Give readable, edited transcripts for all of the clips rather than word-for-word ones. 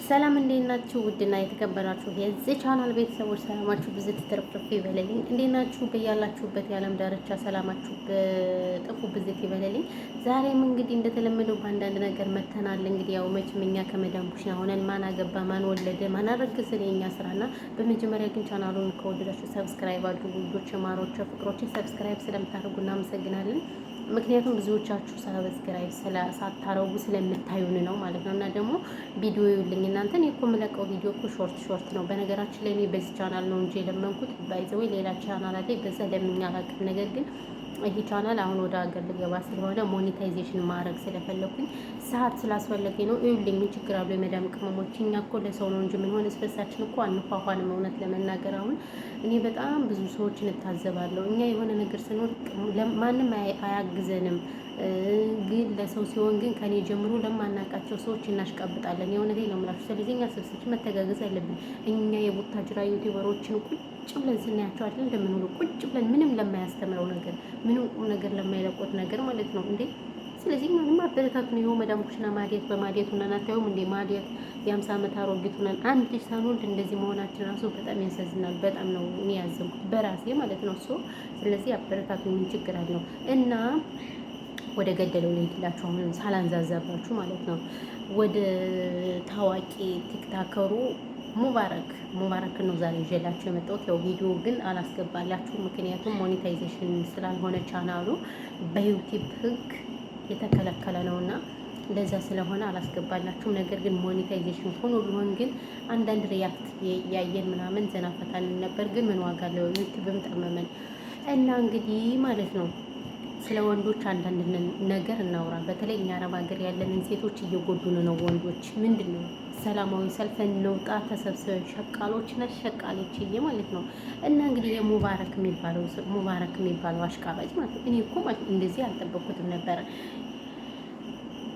ሰላም እንዴት ናችሁ? ውድና የተከበራችሁ የዚህ ቻናል ቤተሰቦች ሰላማችሁ ብዙ ትርፍርፍ ይበለልኝ። እንዴት ናችሁ? በያላችሁበት የዓለም ዳርቻ ሰላማችሁ በጥፉ ብዝት ይበለልኝ። ዛሬም እንግዲህ እንደተለመደው በአንዳንድ ነገር መተናል። እንግዲህ ያው መቼም እኛ ከመዳም ኩሽና ሆነን ማን አገባ ማን ወለደ ማን አረገዘ የኛ ስራና፣ በመጀመሪያ ግን ቻናሉን ከወደዳችሁ ሰብስክራይብ አድርጉ። ልጆች፣ ማሮች፣ ፍቅሮች ሰብስክራይብ ስለምታደርጉ እናመሰግናለን። ምክንያቱም ብዙዎቻችሁ ሰብስክራይብ ሳታረጉ ስለምታዩን ነው ማለት ነው። እና ደግሞ ቪዲዮ ይውልኝ እናንተ እኔ እኮ የምለቀው ቪዲዮ እኮ ሾርት ነው። በነገራችን ላይ እኔ በዚህ ቻናል ነው እንጂ የለመንኩት ባይዘው ሌላ ቻናል አለ፣ በዛ ለምኛ አላውቅም። ነገር ግን ይሄ ቻናል አሁን ወደ ሀገር ልገባ ስለሆነ ሞኔታይዜሽን ማድረግ ስለፈለኩኝ ሰዓት ስላስፈለገኝ ነው። ይውልኝ ምን ችግር አለው? የመዳም ቅመሞች እኛ እኮ ለሰው ነው እንጂ ምን ሆነ ስበሳችን እኮ አንፏፏንም። እውነት ለመናገር አሁን እኔ በጣም ብዙ ሰዎችን እታዘባለሁ። እኛ የሆነ ነገር ስኖር ማንም አያግዘንም፣ ግን ለሰው ሲሆን ግን ከኔ ጀምሮ ለማናውቃቸው ሰዎች እናሽቃብጣለን። የእውነቴን ነው የምላችሁ። ስለዚህ እኛ ስብስች መተጋገዝ አለብን። እኛ የቡታጅራ ዩቲዩበሮችን ቁጭ ብለን ስናያቸው አይደል እንደምንውለው ቁጭ ብለን ምንም ለማያስተምረው ነገር ምንም ነገር ለማይለቁት ነገር ማለት ነው እንዴ። ስለዚህ ምንም አበረታቱ ነው። ይኸው መዳም ኩሽና ማዲያት በማዲያቱ ነን። አታዩም እንዴ? ማዲያት የ50 ዓመት አሮጊቱ ነን። አንድ ልጅ ሳንወልድ እንደዚህ መሆናችን ራሱ በጣም ያሳዝናል። በጣም ነው እኔ ያዘንኩት በራሴ ማለት ነው። ስለዚህ አበረታቱ፣ ምን ችግር አለው? እና ወደ ገደለው ላይ ሄድላችሁ አሁን ሳላንዛዛባችሁ ማለት ነው። ወደ ታዋቂ ቲክታከሩ ሙባረክ ነው ዛሬ ይዤላችሁ የመጣሁት። ያው ቪዲዮ ግን አላስገባላችሁ፣ ምክንያቱም ሞኔታይዜሽን ስላልሆነ ቻናሉ በዩቲዩብ ሕግ የተከለከለ ነውና ለዛ ስለሆነ አላስገባላችሁም። ነገር ግን ሞኔታይዜሽን ሆኖ ቢሆን ግን አንዳንድ ሪያክት ያየን ምናምን ዘናፈታን ነበር። ግን ምን ዋጋ አለው? ዩቲዩብም ጠመመን እና እንግዲህ ማለት ነው ስለ ወንዶች አንዳንድ ነገር እናውራ። በተለይ እኛ አረብ ሀገር ያለንን ሴቶች እየጎዱን ነው ወንዶች። ምንድን ነው ሰላማዊ ሰልፍ እንውጣ ተሰብስበን ሸቃሎች ነን ሸቃሎች ማለት ነው። እና እንግዲህ የሙባረክ የሚባለው አሽቃባጭ ማለት ነው። እኔ እኮ እንደዚህ አልጠበቅኩትም ነበረ።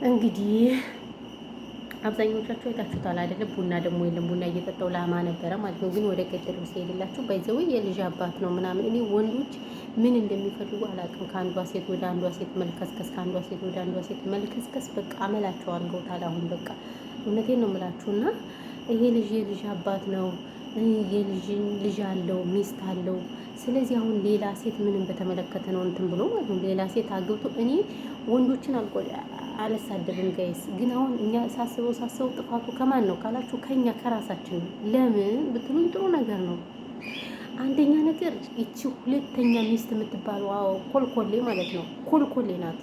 እንግዲህ አብዛኞቻችሁ አይታችሁታል አይደለም? ቡና ደግሞ የለም ቡና እየጠጣው ላማ ነበረ ማለት ነው። ግን ወደ ገደሉ ሲሄድላችሁ ባይዘው የልጅ አባት ነው ምናምን። እኔ ወንዶች ምን እንደሚፈልጉ አላውቅም። ከአንዷ ሴት ወደ አንዷ ሴት መልከስከስ፣ ከአንዷ ሴት ወደ አንዷ ሴት መልከስከስ፣ በቃ አመላቸው አድርገውታል። አሁን በቃ እውነቴን ነው የምላችሁና ይሄ ልጅ የልጅ አባት ነው፣ ልጅ አለው፣ ሚስት አለው። ስለዚህ አሁን ሌላ ሴት ምንም በተመለከተ ነው እንትን ብሎ ማለት ነው ሌላ ሴት አግብቶ እኔ ወንዶችን አልሳደብም ጋይስ፣ ግን አሁን እኛ ሳስበው ጥፋቱ ከማን ነው ካላችሁ ከኛ ከራሳችን ነው። ለምን ብትሉኝ ጥሩ ነገር ነው። አንደኛ ነገር እቺ ሁለተኛ ሚስት የምትባለው ኮልኮሌ ማለት ነው። ኮልኮሌ ናት።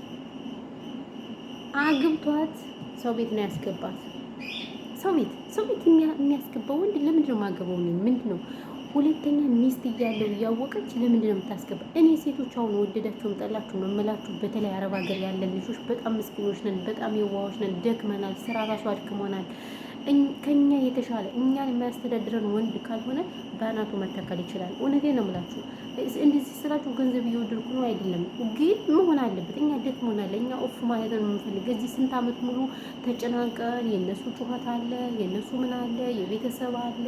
አግብቷት ሰው ቤት ነው ያስገባት። ሰው ቤት የሚያስገባው ወንድ ለምንድን ነው የማገባው? ምንድን ነው ሁለተኛ ሚስት እያለው እያወቀች ለምንድን ነው የምታስገባ? እኔ ሴቶች አሁን ወደዳችሁም ጠላችሁ ነው የምላችሁ። በተለይ አረብ ሀገር ያለን ልጆች በጣም ምስኪኖች ነን፣ በጣም የዋዎች ነን፣ ደክመናል፣ ስራ ራሱ አድክሞናል። ከኛ የተሻለ እኛን የሚያስተዳድረን ወንድ ካልሆነ በአናቱ መተከል ይችላል። እውነቴን ነው የምላችሁ። እንደዚህ ስራችሁ ገንዘብ እየወደድኩ ነው አይደለም፣ ግን መሆን አለበት። እኛ ደክሞናል። እኛ ኦፍ ማለት ነው የምንፈልግ። እዚህ ስንት ዓመት ሙሉ ተጨናንቀን የእነሱ ጩኸት አለ፣ የእነሱ ምን አለ፣ የቤተሰብ አለ፣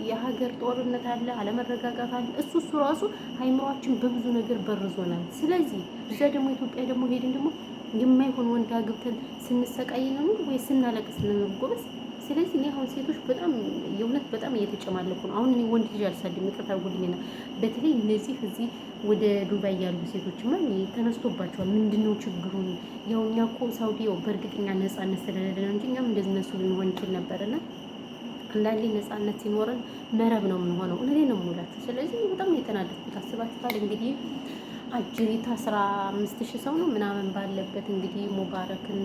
የሀገር ጦርነት አለ፣ አለመረጋጋት አለ። እሱ ራሱ ሃይምሯችን በብዙ ነገር በርዞናል። ስለዚህ እዛ ደግሞ ኢትዮጵያ ደግሞ ሄድን ደግሞ የማይሆን ወንድ አግብተን ስንሰቃይ ነው ወይ ስናለቅስ ነው ጎበዝ። ስለዚህ እኔ አሁን ሴቶች በጣም የእውነት በጣም እየተጨማለቁ ነው። አሁን እኔ ወንድ ልጅ አልሳድም፣ ይቅርታ አድርጉልኝና በተለይ እነዚህ እዚህ ወደ ዱባይ ያሉ ሴቶችማ ተነስቶባቸዋል። ምንድነው ችግሩ? ያው እኛ እኮ ሳውዲ ያው በእርግጠኛ ነፃነት ስለሌለ ነው እንጂ እኛም እንደዚህ እነሱ ልንሆን እንችል ነበርና አንዳንዴ ነፃነት ሲኖረን መረብ ነው የምንሆነው። እውነቴን ነው የምውላችሁ። ስለዚህ በጣም የተናደድኩት አስባችኋል እንግዲህ አጅሪት 15,000 ሰው ነው ምናምን ባለበት እንግዲህ ሙባረክን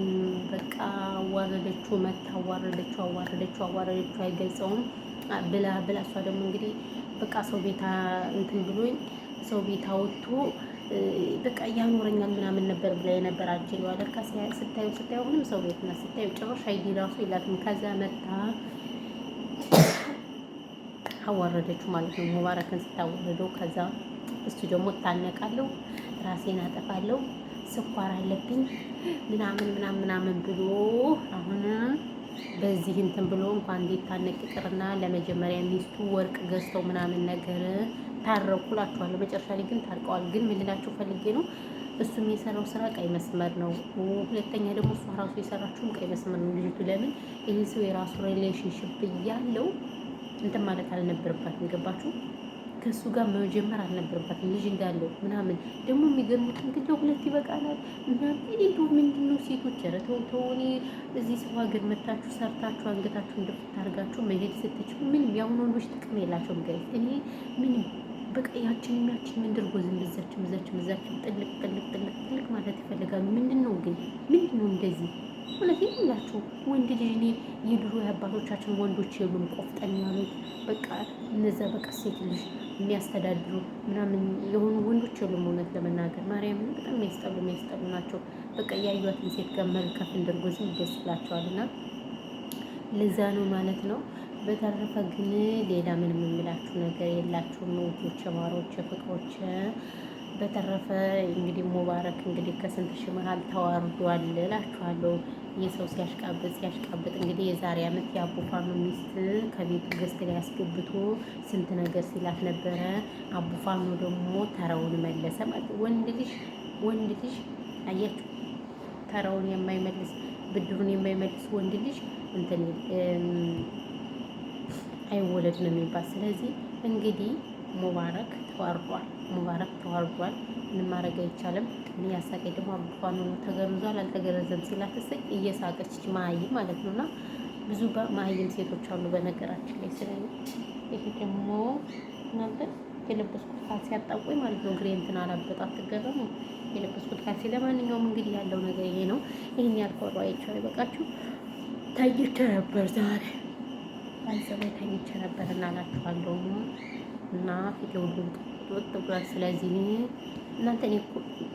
በቃ አዋረደችው፣ አዋረደችው አይገልጸውም ብላ እሷ ደግሞ እንግዲህ በቃ ሰው ቤታ እንትን ብሎኝ ሰው ቤታ ወጥቶ በቃ ያኖረኛል ምናምን ነበር ብላ የነበር አጅሪው አለካ ስታዩ ምንም ሰው ቤትና ስታዩ ጭራሽ አይዲ ራሱ የላትም። ከዛ መታ አዋረደችው ማለት ነው። ሙባረክን ስታዋረደው ከዛ እሱ ደግሞ ታነቃለሁ፣ ራሴን አጠፋለሁ፣ ስኳር አለብኝ ምናምን ብሎ አሁን በዚህ እንትን ብሎ እንኳን እንዴት ታነቅ ይቅርና ለመጀመሪያ ሚስቱ ወርቅ ገዝተው ምናምን ነገር ታረቁላችኋለሁ። መጨረሻ ላይ ግን ታርቀዋል። ግን ምን ልላችሁ ፈልጌ ነው እሱም የሰራው ስራ ቀይ መስመር ነው። ሁለተኛ ደግሞ እሷ ራሱ የሰራችውም ቀይ መስመር ነው። ልጅቱ ለምን ይህ ሰው የራሱ ሪሌሽንሽፕ እያለው እንትን ማለት አልነበረባትም። ገባችሁ? ከእሱ ጋር መጀመር አልነበረባትም። ልጅ እንዳለው ምናምን ደግሞ የሚገርሙት እንግዲህ ሁለት ይበቃናል ምናምን እንዲ ምንድን ነው ሴቶች ኧረ ተው ተው። እኔ እዚህ ሰው ሀገር መታችሁ ሰርታችሁ አንገታችሁ እንደፍት አድርጋችሁ መሄድ ስትችሉ ምንም የአሁኑ ወንዶች ጥቅም የላቸውም። ጋይስ እኔ ምንም በቃ ያችን ምንድር ጎዝም ብዛችን ጥልቅ ማለት ይፈልጋሉ። ምንድን ነው ግን ምንድን ነው እንደዚህ? እውነቴን እምላችሁ ወንድ ልጅ እኔ የድሮ የአባቶቻችን ወንዶች የሉም ቆፍጠን ያሉት በቃ እነዛ በቃ ሴት ልጅ የሚያስተዳድሩ ምናምን የሆኑ ወንዶች የሉም። እውነት ለመናገር ማርያምን በጣም የሚያስጠሉ ናቸው። በቃ ያዩዋትን ሴት ጋር መልከፍ እንደርጎ ዝም ደስ ይላቸዋል። እና ለዛ ነው ማለት ነው። በተረፈ ግን ሌላ ምንም የምላችሁ ነገር የላችሁም ውዶቼ፣ ማሮቼ፣ ፍቅሮቼ። በተረፈ እንግዲህ ሙባረክ እንግዲህ ከስንት ሺህ መሀል ተዋርዷል እላችኋለሁ። የሰው ሲያሽቃብጥ እንግዲህ የዛሬ ዓመት የአቡፋኑ ሚስት ከቤቱ ገዝት ላይ ያስገብቶ ስንት ነገር ሲላት ነበረ። አቡፋኑ ደግሞ ተራውን መለሰ ማለት ወንድ ልጅ አያችሁ፣ ተራውን የማይመልስ ብድሩን የማይመልስ ወንድ ልጅ እንትን አይወለድ ነው የሚባል። ስለዚህ እንግዲህ ሙባረክ ተዋርዷል። ምንም ማድረግ አይቻልም። እኔ ያሳቀኝ ደግሞ አቡፋኑ ነው ተገርዟል አልተገረዘም ሲላት እሰይ እየሳቀች መሀይም ማለት ነው። እና ብዙ መሀይም ሴቶች አሉ በነገራችን ላይ። ስለዚህ ይሄ ደግሞ እናንተ የለበስኩት ካልሲ አጣቆኝ ማለት ነው። ግሬ እንትን አላበጣ አትገረሙ። የለበስኩት ካልሲ። ለማንኛውም እንግዲህ ያለው ነገር ይሄ ነው። ይሄን ያልኮራ አይቻው አይበቃችሁ። ታይቼ ነበር ዛሬ አንሰበይ ታይቼ ነበር እናላችኋለሁ። እና ፊቴ ሁሉ ወጥ ብሏል። ስለዚህ እናንተ እኔ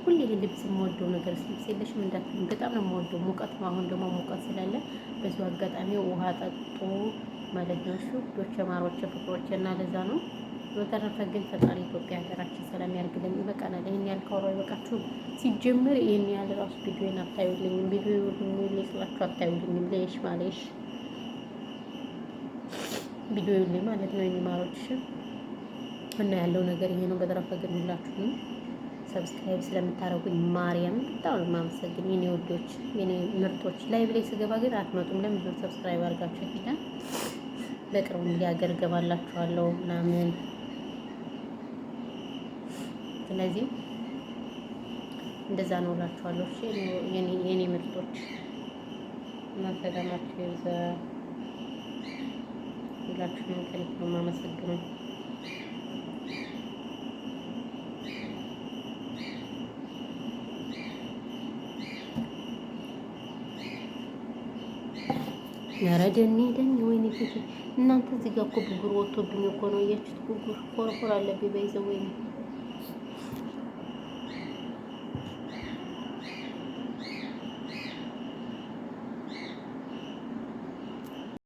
ሁሌ ልብስ የምወደው ነገር ልብስ የለሽም እንዳትሉኝ፣ በጣም ነው የምወደው። ሙቀት ነው። አሁን ደግሞ ሙቀት ስላለ በዚሁ አጋጣሚ ውሃ ጠጡ ማለት ነው። እሺ ዶቼ፣ ማሮቼ፣ ፍቅሮቼ እና ለዛ ነው። በተረፈ ግን ፈጣሪ ኢትዮጵያ ሀገራችን ሰላም ያርግልን። ይበቃናል። ይሄን ያህል ካወራሁ ይበቃችሁ። ሲጀምር ይሄን ያህል ራሱ ቪዲዮን አታዩልኝም። ቪዲዮ ሁሉ ስላችሁ አታዩልኝም። ለይሽ ማለሽ ቪዲዮ ላይ ማለት ነው የሚማሮች እና ያለው ነገር ይሄ ነው። በተረፈ ግን ሁላችሁም ሰብስክራይብ ስለምታረጉኝ ማርያም በጣም ነው የማመሰግን የኔ ወዶች፣ የኔ ምርጦች። ላይቭ ላይ ስገባ ግን አትመጡም። ለምን ነው ሰብስክራይብ አድርጋችሁ ሄዳ በቅርቡ ሊያገር ገባላችኋለሁ ምናምን። ስለዚህ እንደዛ ነው እላችኋለሁ። እሺ የኔ ምርጦች እና ሰላማችሁ ይብዛ። ሁላችሁንም ከልብ ነው የማመሰግነው። ኧረ ደኔ ወይኔ ፊቴ እናንተ እዚህ ጋር እኮ ብጉር ወጥቶብኝ እኮ ነው። እያችሁት ብጉር ኮረኮር አለብኝ በይዘው ወይኔ